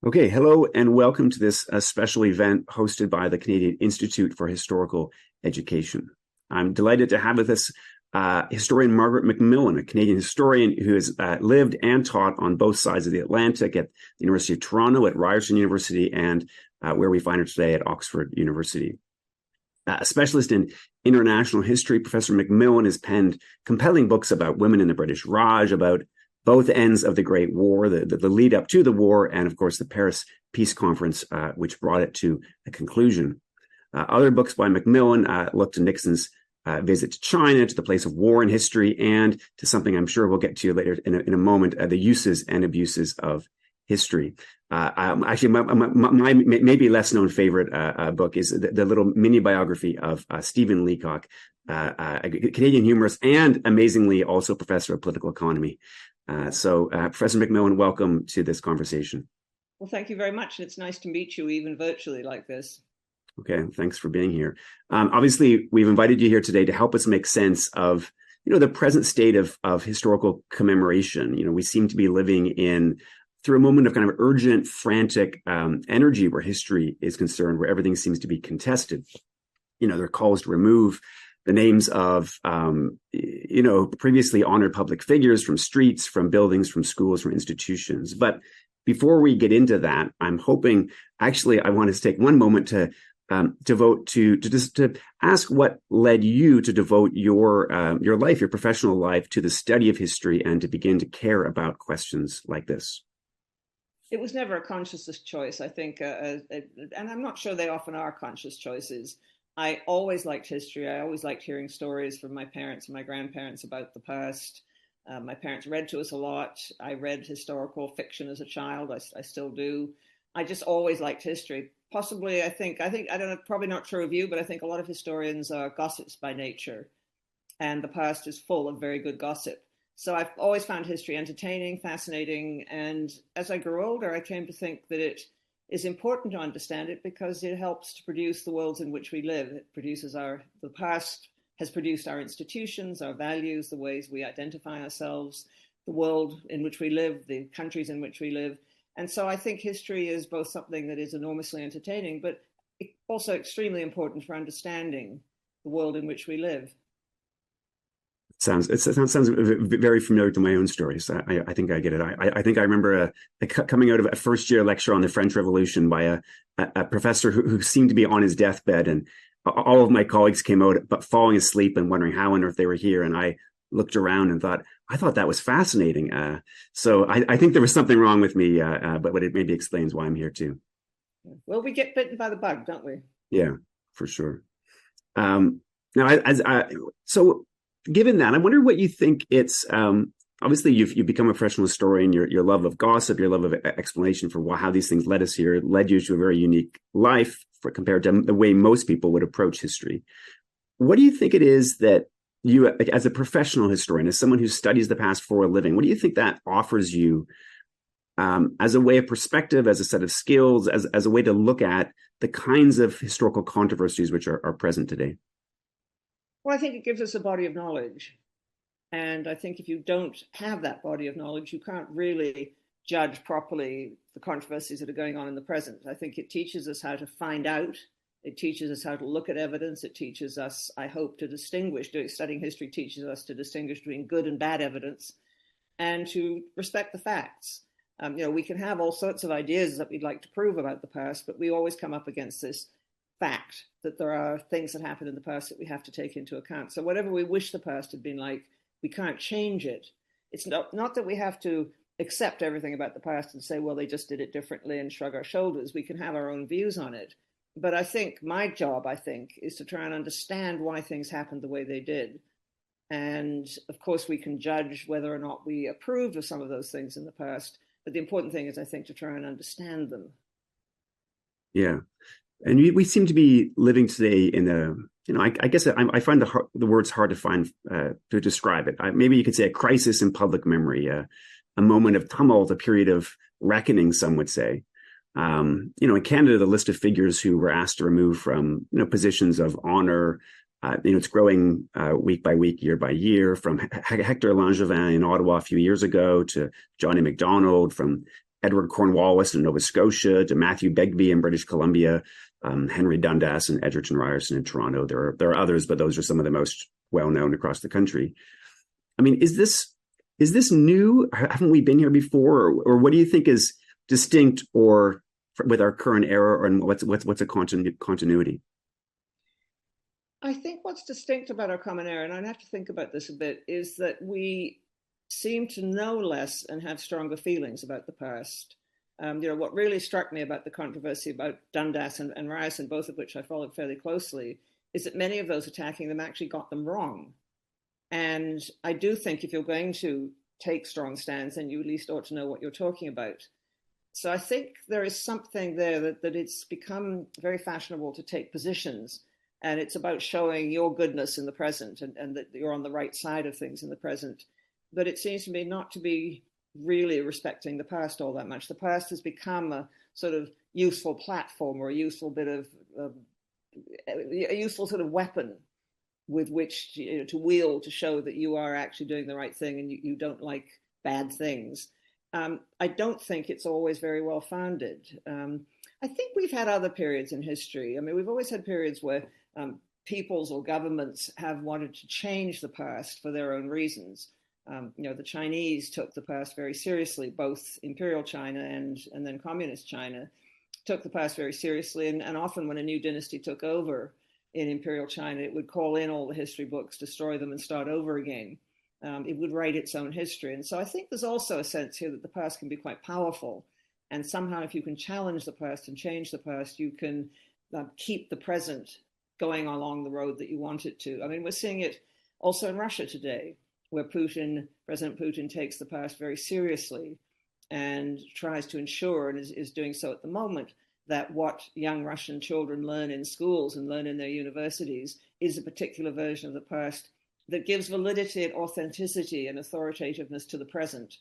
Okay, hello and welcome to this special event hosted by the Canadian Institute for Historical Education. I'm delighted to have with us historian Margaret MacMillan, a Canadian historian who has lived and taught on both sides of the Atlantic at the University of Toronto, at Ryerson University, and where we find her today at Oxford University. A specialist in international history, Professor MacMillan has penned compelling books about women in the British Raj, about both ends of the Great War, the lead up to the war, and of course the Paris Peace Conference, which brought it to a conclusion. Other books by MacMillan look to Nixon's visit to China, to the place of war in history, and to something I'm sure we'll get to later in a moment, the uses and abuses of history. Actually, my maybe less known favorite book is the little mini biography of Stephen Leacock, a Canadian humorist and amazingly also professor of political economy. Professor MacMillan, welcome to this conversation. Well, thank you very much. It's nice to meet you even virtually like this. Okay, thanks for being here. Obviously, we've invited you here today to help us make sense of, the present state of historical commemoration. We seem to be living through a moment of kind of urgent, frantic energy where history is concerned, where everything seems to be contested. There are calls to remove the names of, previously honored public figures from streets, from buildings, from schools, from institutions. But before we get into that, I'm hoping, actually, I want to take one moment to devote to ask what led you to devote your life, your professional life, to the study of history and to begin to care about questions like this. It was never a conscious choice, I think, and I'm not sure they often are conscious choices. I always liked history. I always liked hearing stories from my parents and my grandparents about the past. My parents read to us a lot. I read historical fiction as a child. I still do. I just always liked history. Possibly, I think, I don't know, probably not true of you, but I think a lot of historians are gossips by nature, and the past is full of very good gossip. So I've always found history entertaining, fascinating, and as I grew older, I came to think that it is important to understand it because it helps to produce the worlds in which we live. The past has produced our institutions, our values, the ways we identify ourselves, the world in which we live, the countries in which we live. And so I think history is both something that is enormously entertaining, but also extremely important for understanding the world in which we live. It sounds very familiar to my own stories. I think I get it. I think I remember coming out of a first year lecture on the French Revolution by a professor who seemed to be on his deathbed, and all of my colleagues came out but falling asleep and wondering how on earth they were here. And I looked around and I thought that was fascinating. So I think there was something wrong with me, but it maybe explains why I'm here too. Well, we get bitten by the bug, don't we? Yeah, for sure. So given that, I wonder what you think it's, obviously you've become a professional historian, your love of gossip, your love of explanation for how these things led us here, led you to a very unique life compared to the way most people would approach history. What do you think it is that you, as a professional historian, as someone who studies the past for a living, what do you think that offers you as a way of perspective, as a set of skills, as a way to look at the kinds of historical controversies which are present today? Well, I think it gives us a body of knowledge. And I think if you don't have that body of knowledge, you can't really judge properly the controversies that are going on in the present. I think it teaches us how to find out. It teaches us how to look at evidence. It teaches us, I hope, to distinguish. Studying history teaches us to distinguish between good and bad evidence and to respect the facts. We can have all sorts of ideas that we'd like to prove about the past, but we always come up against this fact that there are things that happened in the past that we have to take into account. So whatever we wish the past had been like, we can't change it. It's not that we have to accept everything about the past and say, well, they just did it differently and shrug our shoulders. We can have our own views on it. But I think my job, is to try and understand why things happened the way they did. And of course, we can judge whether or not we approved of some of those things in the past. But the important thing is, I think, to try and understand them. Yeah. And we seem to be living today in I guess I find the words hard to find to describe it. Maybe you could say a crisis in public memory, a moment of tumult, a period of reckoning, some would say. In Canada, the list of figures who were asked to remove from positions of honor, it's growing week by week, year by year, from Hector Langevin in Ottawa a few years ago to Johnny MacDonald, from Edward Cornwallis in Nova Scotia to Matthew Begbie in British Columbia, Henry Dundas and Edgerton Ryerson in Toronto. There are others, but those are some of the most well-known across the country. I mean, is this new? Haven't we been here before? Or what do you think is distinct or with our current era, and what's a continuity? I think what's distinct about our common era, and I'd have to think about this a bit, is that we seem to know less and have stronger feelings about the past. What really struck me about the controversy about Dundas and Ryerson, both of which I followed fairly closely, is that many of those attacking them actually got them wrong. And I do think if you're going to take strong stands, then you at least ought to know what you're talking about. So I think there is something there that it's become very fashionable to take positions, and it's about showing your goodness in the present and that you're on the right side of things in the present. But it seems to me not to be really respecting the past all that much. The past has become a sort of useful platform or a useful bit of a useful sort of weapon with which to wield to show that you are actually doing the right thing and you don't like bad things. I don't think it's always very well founded. I think we've had other periods in history. I mean, we've always had periods where peoples or governments have wanted to change the past for their own reasons. The Chinese took the past very seriously, both imperial China and then communist China took the past very seriously. And often when a new dynasty took over in imperial China, it would call in all the history books, destroy them and start over again. It would write its own history. And so I think there's also a sense here that the past can be quite powerful. And somehow if you can challenge the past and change the past, you can keep the present going along the road that you want it to. I mean, we're seeing it also in Russia today, where President Putin takes the past very seriously and tries to ensure, and is doing so at the moment, that what young Russian children learn in schools and learn in their universities is a particular version of the past that gives validity and authenticity and authoritativeness to the present.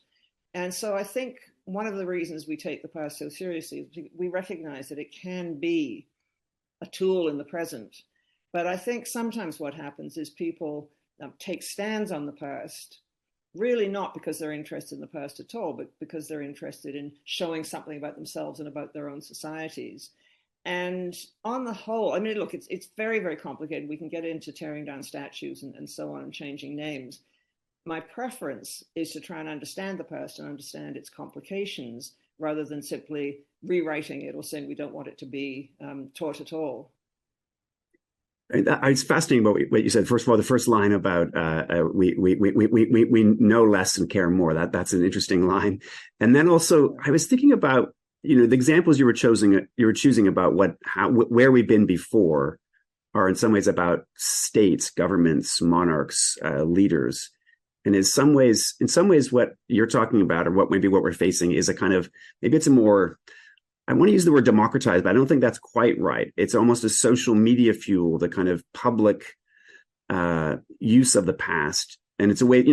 And so I think one of the reasons we take the past so seriously is we recognize that it can be a tool in the present. But I think sometimes what happens is people take stands on the past, really not because they're interested in the past at all, but because they're interested in showing something about themselves and about their own societies. And on the whole, I mean, look, it's very, very complicated. We can get into tearing down statues and so on and changing names. My preference is to try and understand the past and understand its complications rather than simply rewriting it or saying we don't want it to be taught at all. It's fascinating what you said. First of all, the first line about we know less and care more. That's an interesting line. And then also, I was thinking about the examples you were choosing about where we've been before are in some ways about states, governments, monarchs, leaders. And in some ways, what you're talking about, or what we're facing, is a kind of, maybe it's a more, I want to use the word democratized, but I don't think that's quite right. It's almost a social media fuel, the kind of public use of the past. And it's a way,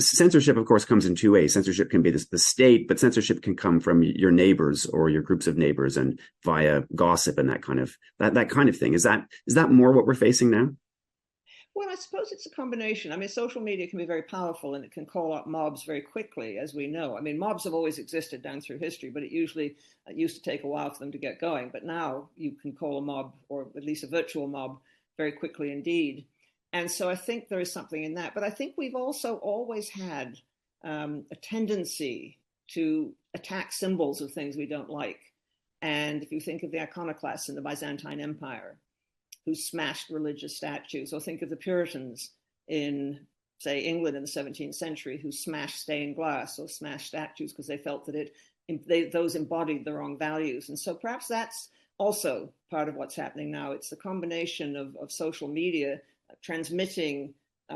censorship, of course, comes in two ways. Censorship can be the state, but censorship can come from your neighbors or your groups of neighbors and via gossip and that kind of thing. Is that more what we're facing now? Well, I suppose it's a combination. I mean, social media can be very powerful and it can call up mobs very quickly, as we know. I mean, mobs have always existed down through history, but it used to take a while for them to get going. But now you can call a mob, or at least a virtual mob, very quickly indeed. And so I think there is something in that. But I think we've also always had a tendency to attack symbols of things we don't like. And if you think of the iconoclasts in the Byzantine Empire, who smashed religious statues, or think of the Puritans in, say, England in the 17th century, who smashed stained glass or smashed statues because they felt that those embodied the wrong values. And so perhaps that's also part of what's happening now. It's the combination of social media transmitting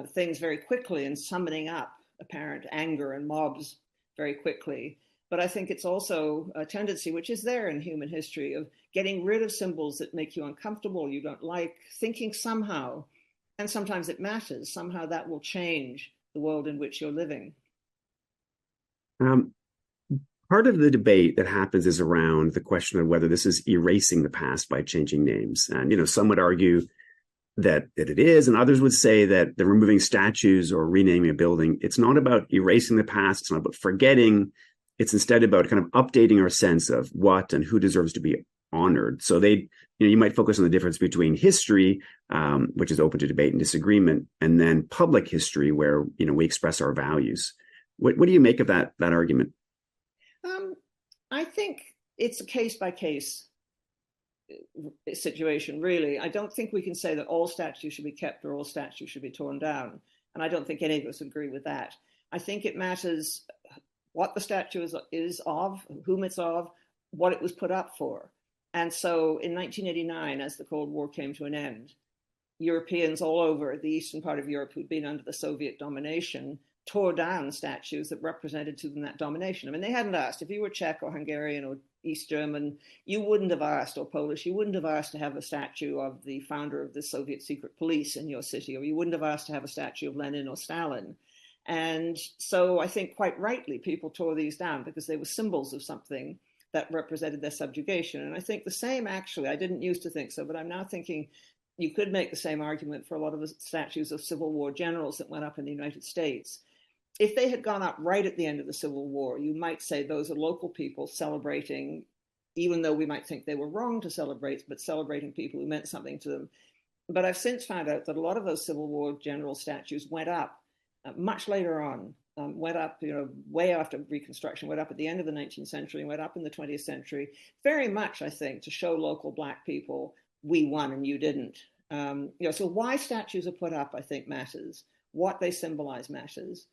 things very quickly and summoning up apparent anger and mobs very quickly. But I think it's also a tendency, which is there in human history, of getting rid of symbols that make you uncomfortable, you don't like, thinking somehow, and sometimes it matters, somehow that will change the world in which you're living. Part of the debate that happens is around the question of whether this is erasing the past by changing names. And, some would argue that it is, and others would say that the removing statues or renaming a building, it's not about erasing the past, it's not about forgetting. It's instead about kind of updating our sense of what and who deserves to be honored. So you might focus on the difference between history, which is open to debate and disagreement, and then public history, where we express our values. What do you make of that argument? I think it's a case by case situation, really. I don't think we can say that all statues should be kept or all statues should be torn down. And I don't think any of us agree with that. I think it matters what the statue is of, whom it's of, what it was put up for. And so in 1989, as the Cold War came to an end, Europeans all over the eastern part of Europe who'd been under the Soviet domination tore down statues that represented to them that domination. I mean, they hadn't asked. If you were Czech or Hungarian or East German, you wouldn't have asked, or Polish, you wouldn't have asked to have a statue of the founder of the Soviet secret police in your city, or you wouldn't have asked to have a statue of Lenin or Stalin. And so I think quite rightly people tore these down because they were symbols of something that represented their subjugation. And I think the same, actually, I didn't used to think so, but I'm now thinking you could make the same argument for a lot of the statues of Civil War generals that went up in the United States. If they had gone up right at the end of the Civil War, you might say those are local people celebrating, even though we might think they were wrong to celebrate, but celebrating people who meant something to them. But I've since found out that a lot of those Civil War general statues went up much later on, went up, way after Reconstruction, went up at the end of the 19th century, went up in the 20th century, very much, I think, to show local Black people, we won and you didn't. So why statues are put up, I think, matters. What they symbolize matters.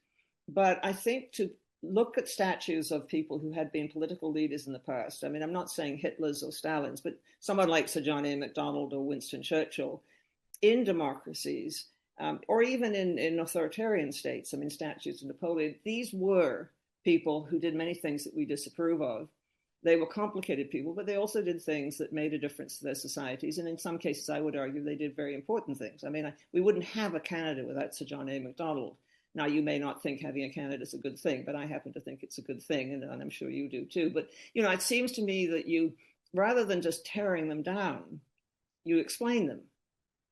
But I think to look at statues of people who had been political leaders in the past, I mean, I'm not saying Hitler's or Stalin's, but someone like Sir John A. Macdonald or Winston Churchill, in democracies, or even in authoritarian states, I mean, statues of Napoleon, these were people who did many things that we disapprove of. They were complicated people, but they also did things that made a difference to their societies. And in some cases, I would argue they did very important things. I mean, we wouldn't have a Canada without Sir John A. Macdonald. Now, you may not think having a Canada is a good thing, but I happen to think it's a good thing, and I'm sure you do too. But, it seems to me that you, rather than just tearing them down, you explain them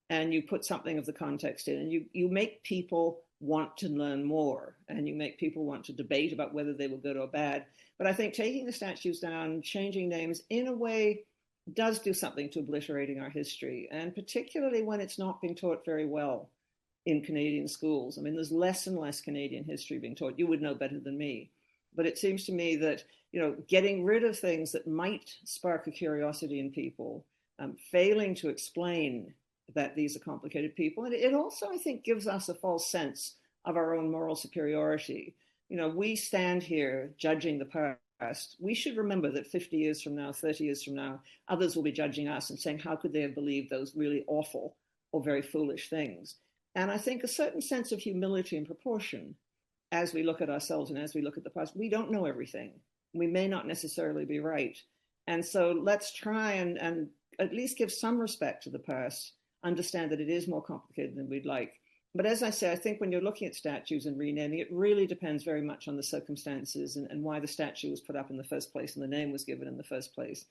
and you put something of the context in, and you make people want to learn more, and you make people want to debate about whether they were good or bad. But I think taking the statues down, changing names, in a way, does do something to obliterating our history, and particularly when it's not being taught very well in Canadian schools. I mean, there's less and less Canadian history being taught. You would know better than me. But it seems to me that, getting rid of things that might spark a curiosity in people, failing to explain that these are complicated people. And it also, I think, gives us a false sense of our own moral superiority. We stand here judging the past. We should remember that 50 years from now, 30 years from now, others will be judging us and saying, how could they have believed those really awful or very foolish things? And I think a certain sense of humility and proportion as we look at ourselves and as we look at the past. We don't know everything. We may not necessarily be right. And so let's try and at least give some respect to the past, understand that it is more complicated than we'd like. But as I say, I think when you're looking at statues and renaming, it really depends very much on the circumstances and why the statue was put up in the first place and the name was given in the first place.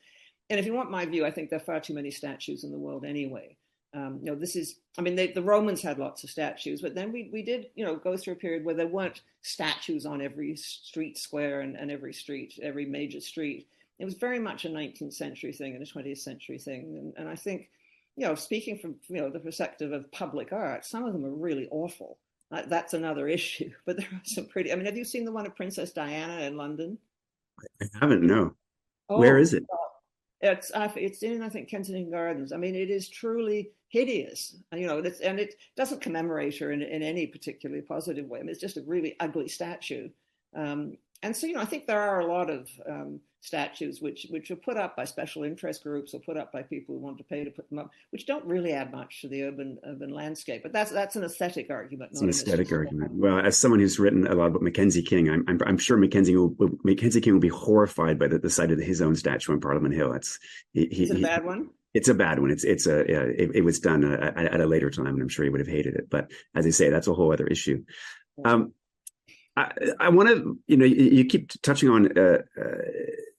And if you want my view, I think there are far too many statues in the world anyway. The Romans had lots of statues, but then we did, go through a period where there weren't statues on every street square and every street, every major street. It was very much a 19th century thing and a 20th century thing. And I think, speaking from, the perspective of public art, some of them are really awful. That's another issue, but there are some pretty, have you seen the one of Princess Diana in London? I haven't, no. Oh, where is it? It's in, I think, Kensington Gardens. I mean, it is truly hideous, and it doesn't commemorate her in any particularly positive way. I mean, it's just a really ugly statue. And so, I think there are a lot of statues which are put up by special interest groups or put up by people who want to pay to put them up, which don't really add much to the urban landscape. But that's an aesthetic argument. It's an aesthetic argument. Well, as someone who's written a lot about Mackenzie King, I'm sure Mackenzie King will be horrified by the sight of his own statue on Parliament Hill. Is it a bad one? It's a bad one. It was done at a later time, and I'm sure he would have hated it. But as I say, that's a whole other issue. I want to, you keep touching on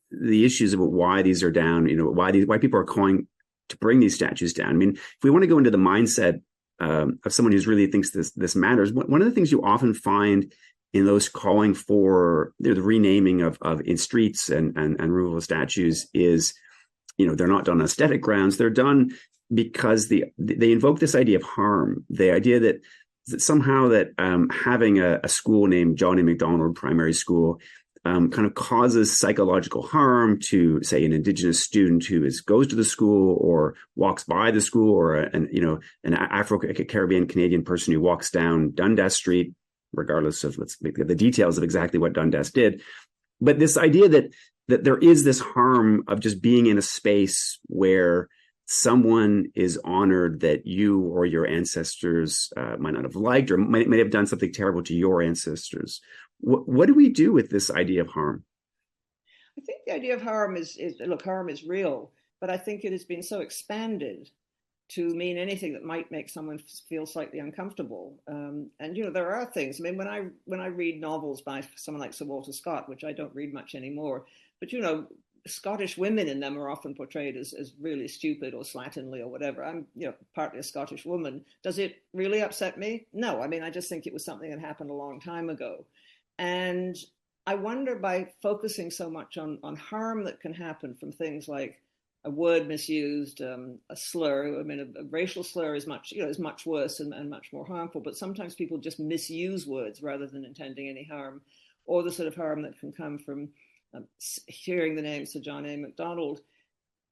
the issues about why these are down, why people are calling to bring these statues down. I mean, if we want to go into the mindset of someone who really thinks this matters, one of the things you often find in those calling for the renaming of in streets and removal of statues is, they're not done on aesthetic grounds. They're done because they invoke this idea of harm, the idea that somehow that having a school named John A. Macdonald Primary School kind of causes psychological harm to, say, an Indigenous student who goes to the school or walks by the school, or an Afro-Caribbean Canadian person who walks down Dundas Street, regardless of the details of exactly what Dundas did. But this idea that there is this harm of just being in a space where someone is honored that you or your ancestors might not have liked, or might have done something terrible to your ancestors. What do we do with this idea of harm? I think the idea of harm is look, harm is real, but I think it has been so expanded to mean anything that might make someone feel slightly uncomfortable. And there are things. I mean, when I read novels by someone like Sir Walter Scott, which I don't read much anymore, but Scottish women in them are often portrayed as really stupid or slatternly or whatever. I'm partly a Scottish woman. Does it really upset me? No. I mean, I just think it was something that happened a long time ago. And I wonder, by focusing so much on harm that can happen from things like a word misused, a slur. I mean, a racial slur is much worse and much more harmful. But sometimes people just misuse words rather than intending any harm, or the sort of harm that can come from hearing the name Sir John A. Macdonald.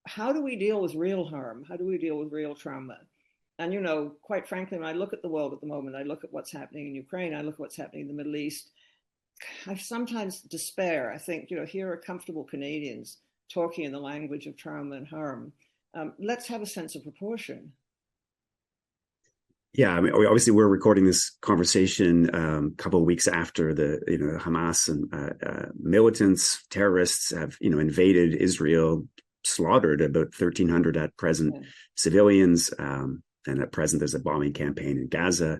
How do we deal with real harm? How do we deal with real trauma? And quite frankly, when I look at the world at the moment, I look at what's happening in Ukraine, I look at what's happening in the Middle East, I sometimes despair. I think, here are comfortable Canadians talking in the language of trauma and harm. Let's have a sense of proportion. Yeah, I mean, obviously, we're recording this conversation a couple of weeks after the Hamas and militants, terrorists have invaded Israel, slaughtered about 1,300 at present civilians, and at present there's a bombing campaign in Gaza.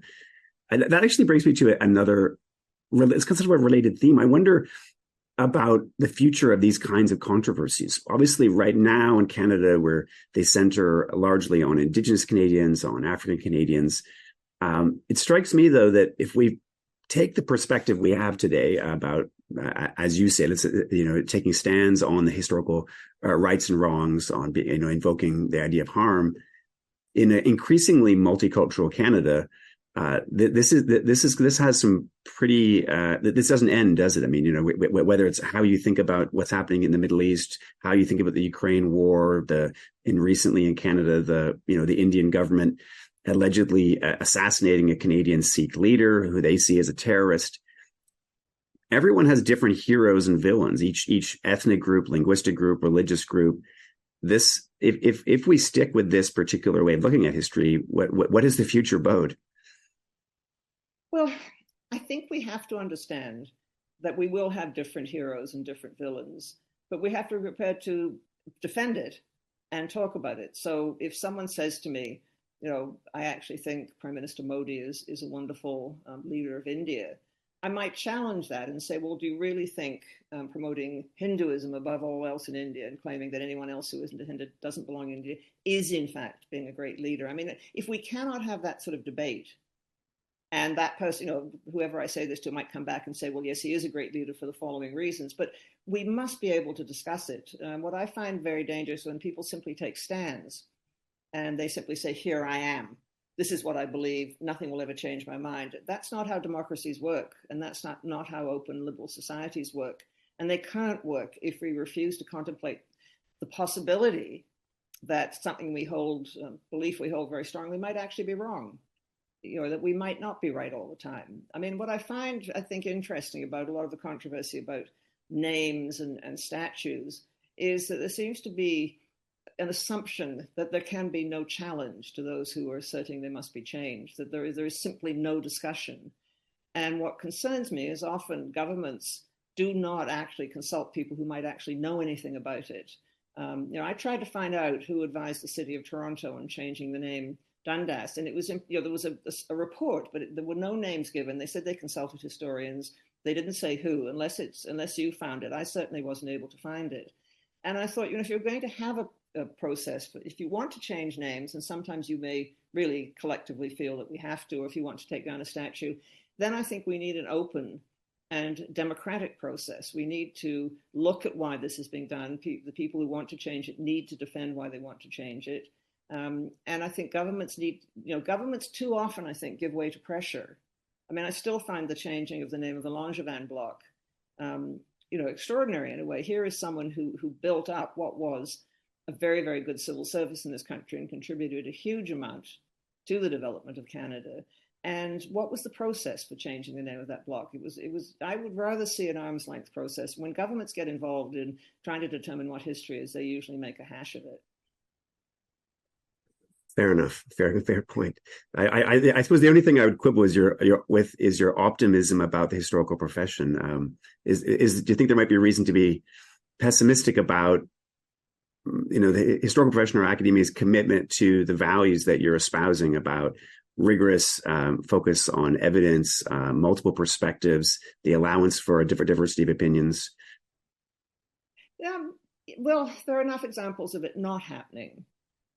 And that actually brings me to another. It's kind of a related theme. I wonder about the future of these kinds of controversies. Obviously, right now in Canada, where they center largely on Indigenous Canadians, on African Canadians, it strikes me, though, that if we take the perspective we have today about, as you said, taking stands on the historical rights and wrongs, on invoking the idea of harm in an increasingly multicultural Canada. This has some pretty. This doesn't end, does it? I mean, whether it's how you think about what's happening in the Middle East, how you think about the Ukraine war, recently in Canada, the Indian government allegedly assassinating a Canadian Sikh leader who they see as a terrorist. Everyone has different heroes and villains. Each ethnic group, linguistic group, religious group. If we stick with this particular way of looking at history, what is the future bode? Well, I think we have to understand that we will have different heroes and different villains, but we have to be prepared to defend it and talk about it. So if someone says to me, I actually think Prime Minister Modi is a wonderful leader of India, I might challenge that and say, well, do you really think promoting Hinduism above all else in India and claiming that anyone else who isn't a Hindu doesn't belong in India is in fact being a great leader? I mean, if we cannot have that sort of debate, and that person, whoever I say this to might come back and say, well, yes, he is a great leader for the following reasons, but we must be able to discuss it. What I find very dangerous when people simply take stands and they simply say, here I am. This is what I believe. Nothing will ever change my mind. That's not how democracies work. And that's not how open liberal societies work. And they can't work if we refuse to contemplate the possibility that something we hold, belief we hold very strongly, might actually be wrong. That we might not be right all the time. I mean, what I think interesting about a lot of the controversy about names and statues is that there seems to be an assumption that there can be no challenge to those who are asserting they must be changed, that there is simply no discussion. And what concerns me is often governments do not actually consult people who might actually know anything about it. I tried to find out who advised the city of Toronto on changing the name Dundas, and it was, there was a report, but there were no names given. They said they consulted historians. They didn't say who, unless you found it. I certainly wasn't able to find it. And I thought, if you're going to have a process, if you want to change names, and sometimes you may really collectively feel that we have to, or if you want to take down a statue, then I think we need an open and democratic process. We need to look at why this is being done. The people who want to change it need to defend why they want to change it. And I think governments governments too often, I think, give way to pressure. I mean, I still find the changing of the name of the Langevin block, extraordinary in a way. Here is someone who built up what was a very, very good civil service in this country and contributed a huge amount to the development of Canada. And what was the process for changing the name of that block? It was. I would rather see an arm's length process. When governments get involved in trying to determine what history is, they usually make a hash of it. Fair enough. Fair point. I suppose the only thing I would quibble is your optimism about the historical profession. Do you think there might be a reason to be pessimistic about the historical profession or academia's commitment to the values that you're espousing about rigorous focus on evidence, multiple perspectives, the allowance for a different diversity of opinions? Well, there are enough examples of it not happening,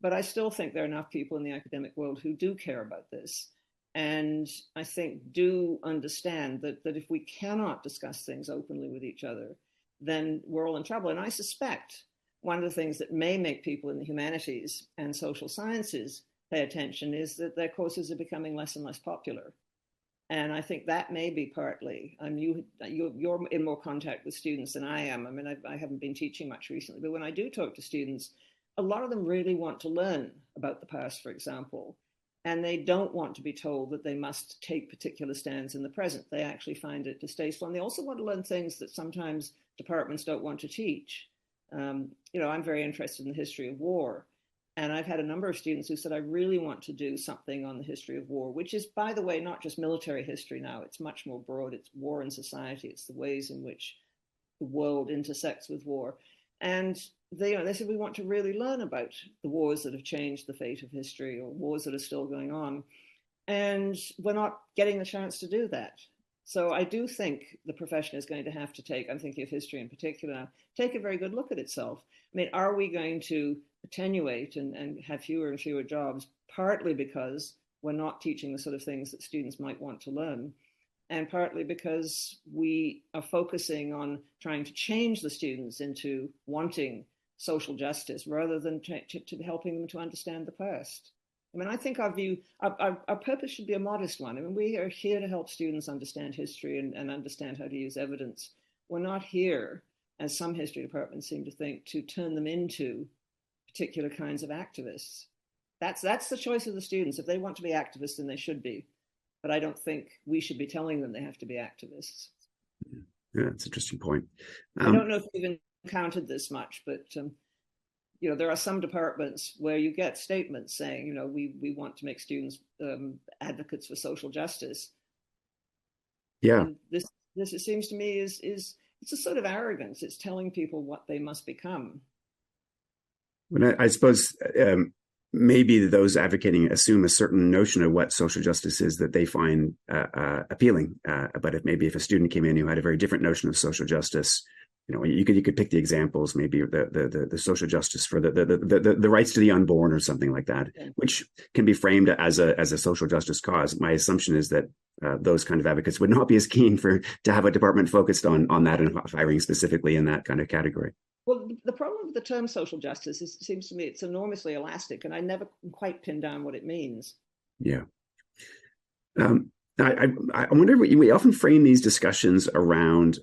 but I still think there are enough people in the academic world who do care about this, and I think do understand that if we cannot discuss things openly with each other, then we're all in trouble. And I suspect one of the things that may make people in the humanities and social sciences pay attention is that their courses are becoming less and less popular. And I think that may be partly, you're in more contact with students than I am. I mean, I haven't been teaching much recently, but when I do talk to students, a lot of them really want to learn about the past, for example, and they don't want to be told that they must take particular stands in the present. They actually find it distasteful. And they also want to learn things that sometimes departments don't want to teach. I'm very interested in the history of war. And I've had a number of students who said, I really want to do something on the history of war, which is, by the way, not just military history now. It's much more broad. It's war and society. It's the ways in which the world intersects with war. And they said, we want to really learn about the wars that have changed the fate of history or wars that are still going on. And we're not getting the chance to do that. So I do think the profession is going to have to take, I'm thinking of history in particular, take a very good look at itself. I mean, are we going to attenuate and have fewer and fewer jobs, partly because we're not teaching the sort of things that students might want to learn, and partly because we are focusing on trying to change the students into wanting social justice rather than to helping them to understand the past. I mean, I think our purpose should be a modest one. I mean, we are here to help students understand history and understand how to use evidence. We're not here, as some history departments seem to think, to turn them into particular kinds of activists. That's the choice of the students. If they want to be activists, then they should be. But I don't think we should be telling them they have to be activists. Yeah, that's an interesting point. I don't know if you've encountered this much, but there are some departments where you get statements saying, we want to make students advocates for social justice. Yeah. And this it seems to me is it's a sort of arrogance. It's telling people what they must become. Well, I suppose maybe those advocating assume a certain notion of what social justice is that they find appealing. But if a student came in who had a very different notion of social justice, you could pick the examples, maybe the social justice for the rights to the unborn or something like that, yeah, which can be framed as a social justice cause. My assumption is that those kind of advocates would not be as keen to have a department focused on that and hiring specifically in that kind of category. Well, the problem with the term social justice is, it seems to me, it's enormously elastic, and I never quite pin down what it means. Yeah. I wonder, we often frame these discussions around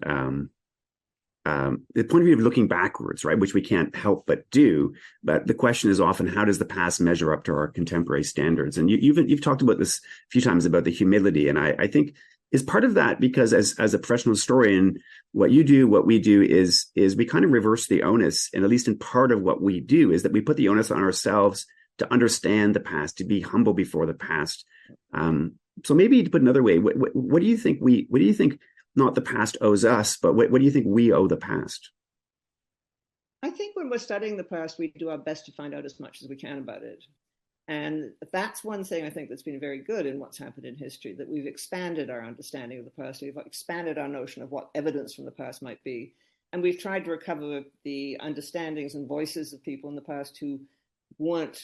the point of view of looking backwards, right, which we can't help but do. But the question is often, how does the past measure up to our contemporary standards? And you've talked about this a few times about the humility, and I think is part of that because as a professional historian, what we do is we kind of reverse the onus, and at least in part of what we do is that we put the onus on ourselves to understand the past, to be humble before the past. So maybe to put another way, what do you think not the past owes us, but what do you think we owe the past? I think when we're studying the past, we do our best to find out as much as we can about it. And that's one thing I think that's been very good in what's happened in history, that we've expanded our understanding of the past. We've expanded our notion of what evidence from the past might be. And we've tried to recover the understandings and voices of people in the past who weren't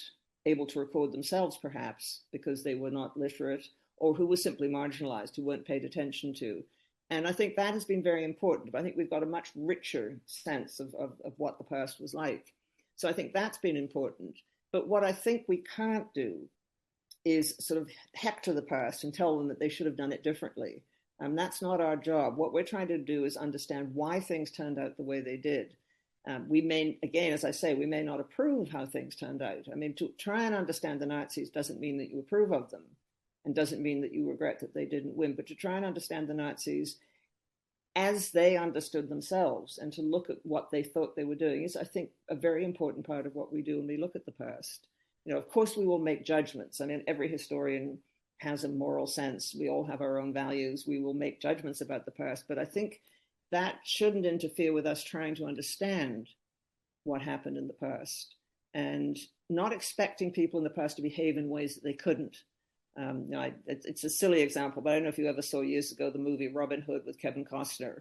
able to record themselves, perhaps, because they were not literate, or who were simply marginalized, who weren't paid attention to. And I think that has been very important. But I think we've got a much richer sense of what the past was like. So I think that's been important. But what I think we can't do is sort of hector the past and tell them that they should have done it differently. That's not our job. What we're trying to do is understand why things turned out the way they did. We may, again, as I say, we may not approve how things turned out. I mean, to try and understand the Nazis doesn't mean that you approve of them and doesn't mean that you regret that they didn't win, but to try and understand the Nazis as they understood themselves and to look at what they thought they were doing is, I think, a very important part of what we do when we look at the past. You know, of course, we will make judgments. I mean, every historian has a moral sense. We all have our own values. We will make judgments about the past, but I think that shouldn't interfere with us trying to understand what happened in the past and not expecting people in the past to behave in ways that they couldn't. It's a silly example, but I don't know if you ever saw years ago the movie Robin Hood with Kevin Costner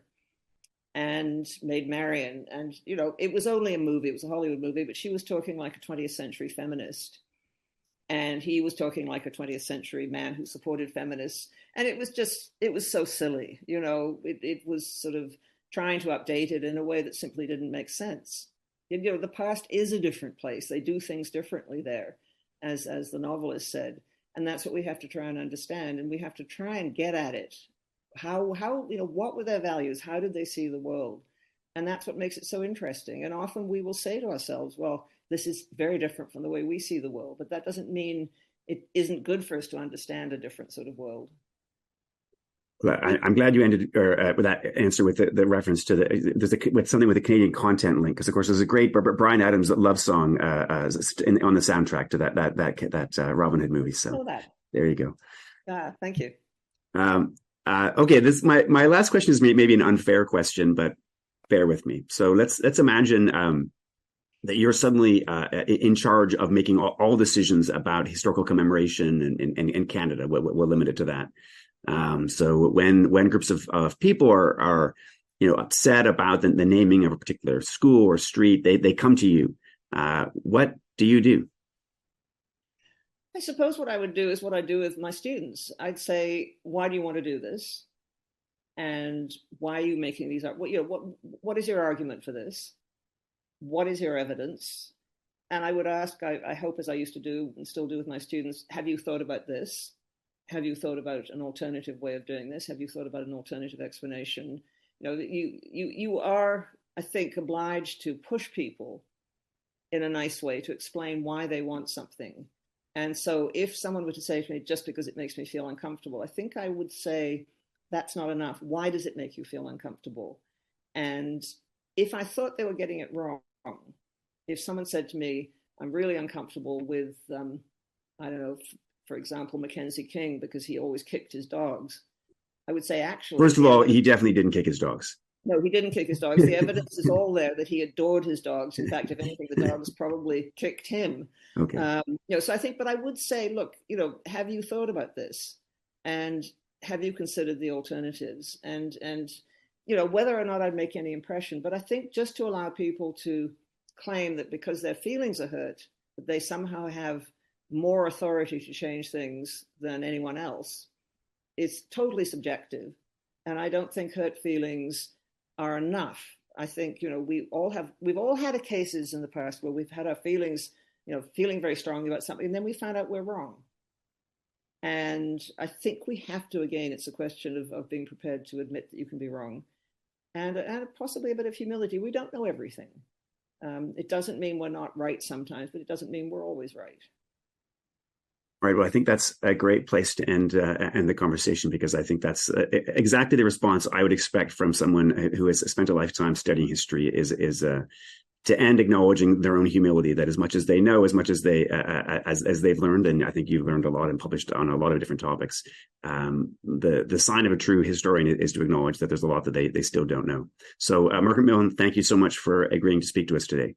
and Maid Marian. And, you know, it was only a movie. It was a Hollywood movie, but she was talking like a 20th century feminist. And he was talking like a 20th century man who supported feminists. And it was so silly. You know, it was sort of trying to update it in a way that simply didn't make sense. You know, the past is a different place. They do things differently there, as the novelist said. And that's what we have to try and understand. And we have to try and get at it. How, you know, what were their values? How did they see the world? And that's what makes it so interesting. And often we will say to ourselves, well, this is very different from the way we see the world, but that doesn't mean it isn't good for us to understand a different sort of world. Well, I'm glad you ended with that answer with the reference to with something with the Canadian content link, because of course there's a great Bryan Adams love song on the soundtrack to that Robin Hood movie. So there you go. Thank you. Okay, this my last question is maybe an unfair question, but bear with me. So let's imagine that you're suddenly in charge of making all decisions about historical commemoration in Canada. We'll limit it to that. So when groups of people are upset about the naming of a particular school or street, they come to you. What do you do? I suppose what I would do is what I do with my students. I'd say, why do you want to do this? And why are you making these up? What is your argument for this? What is your evidence? And I would ask, I hope, as I used to do and still do with my students, have you thought about this? Have you thought about an alternative way of doing this? Have you thought about an alternative explanation? You know, you are, I think, obliged to push people in a nice way to explain why they want something. And so if someone were to say to me, just because it makes me feel uncomfortable, I think I would say, that's not enough. Why does it make you feel uncomfortable? And if I thought they were getting it wrong, if someone said to me, I'm really uncomfortable with, I don't know, for example, Mackenzie King, because he always kicked his dogs, I would say, actually... First of all, he definitely didn't kick his dogs. No, he didn't kick his dogs. The evidence is all there that he adored his dogs. In fact, if anything, the dogs probably kicked him. Okay. So I think, but I would say, look, have you thought about this? And have you considered the alternatives? And whether or not I'd make any impression, but I think just to allow people to claim that because their feelings are hurt, that they somehow have more authority to change things than anyone else, it's totally subjective. And I don't think hurt feelings are enough. I think, we've all had cases in the past where we've had our feelings, feeling very strongly about something, and then we found out we're wrong. And I think we have to, again, it's a question of being prepared to admit that you can be wrong. And possibly a bit of humility. We don't know everything. It doesn't mean we're not right sometimes, but it doesn't mean we're always right. Right. Well, I think that's a great place to end the conversation, because I think that's exactly the response I would expect from someone who has spent a lifetime studying history is to end acknowledging their own humility, that as much as they know, as much as as they've learned, and I think you've learned a lot and published on a lot of different topics, the sign of a true historian is to acknowledge that there's a lot that they still don't know. So, Margaret MacMillan, thank you so much for agreeing to speak to us today.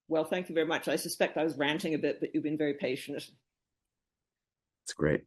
Well, thank you very much. I suspect I was ranting a bit, but you've been very patient. It's great.